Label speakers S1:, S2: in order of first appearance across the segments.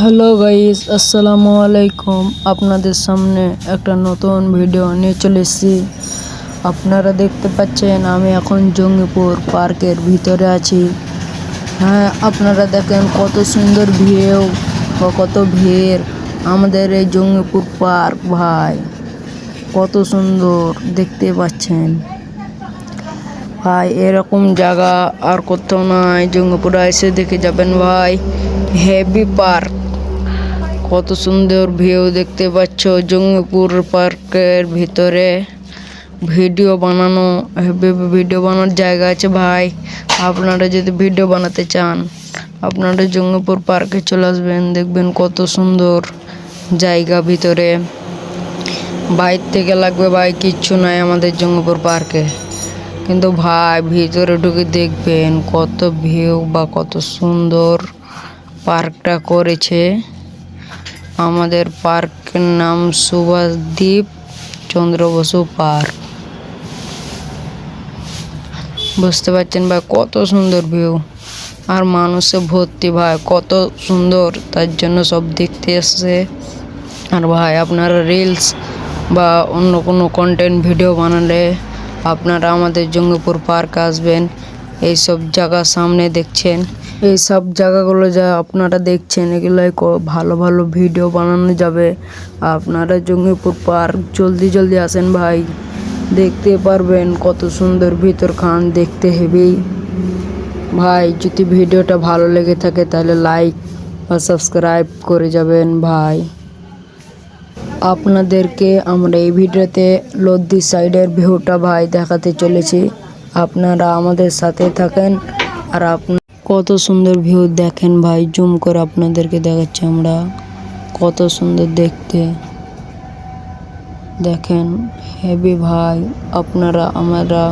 S1: Hello guys, আসসালামু আলাইকুম। আপনাদের সামনে একটা নতুন ভিডিও নিয়ে চলে এসেছি। আপনারা দেখতে পাচ্ছেন আমি এখন জঙ্গিপুর পার্কের ভিতরে আছি। হ্যাঁ, আপনারা দেখেন কত সুন্দর ভিউ ও কত ভিড় আমাদের এই জঙ্গিপুর পার্ক। ভাই কত সুন্দর দেখতে পাচ্ছেন ভাই, এরকম জায়গা আর কোথাও নাই। জঙ্গিপুরে এসে দেখে যাবেন ভাই, হেভি পার্ক। কত সুন্দর ভিউ দেখতে পাচ্ছ জঙ্গিপুর পার্কের ভিতরে। ভিডিও বানানোর জায়গা আছে ভাই। আপনারা যদি ভিডিও বানাতে চান, আপনারা জঙ্গিপুর পার্কে চলে আসবেন, দেখবেন কত সুন্দর জায়গা ভিতরে। বাইরে থেকে লাগবে ভাই কিচ্ছু নাই আমাদের জঙ্গিপুর পার্কে, কিন্তু ভাই ভিতরে ঢুকে দেখবেন কত ভিউ বা কত সুন্দর পার্কটা করেছে। আমাদের পার্কের নাম সুভাষদ্বীপ চন্দ্র বসু পার্ক। বুঝতে পারছেন ভাই কত সুন্দর ভিউ, আর মানুষে ভর্তি ভাই, কত সুন্দর। তার জন্য সব দেখতে এসছে। আর ভাই আপনারা রিলস বা অন্য কোনো কন্টেন্ট ভিডিও বানালে আপনারা আমাদের জঙ্গিপুর পার্ক আসবেন। এইসব জায়গার সামনে দেখছেন, এই সব জায়গাগুলো যা আপনারা দেখছেন, এগুলোই ভালো ভালো ভিডিও বানানো যাবে। আপনারা জঙ্গিপুর পার্ক জলদি আসেন ভাই, দেখতে পারবেন কত সুন্দর ভিতরখান, দেখতে হেবি ভাই। যদি ভিডিওটা ভালো লেগে থাকে তাহলে লাইক বা সাবস্ক্রাইব করে যাবেন ভাই। আপনাদেরকে আমরা এই ভিডিওতে লদ্দি সাইডের ভিউটা ভাই দেখাতে চলেছি। আপনারা আমাদের সাথে থাকেন। আর কত সুন্দর ভিউ দেখেন ভাই, জুম করে আপনাদেরকে দেখাচ্ছি আমরা। কত সুন্দর দেখতে, দেখেন হেভি ভাই। আমরা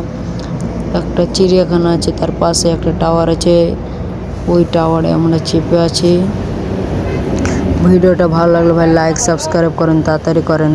S1: একটা চিড়িয়াখানা আছে, তার পাশে একটা টাওয়ার আছে, ওই টাওয়ারে আমরা চেপে আছি। ভিডিওটা ভালো লাগলে ভাই লাইক সাবস্ক্রাইব করেন, তাড়াতাড়ি করেন।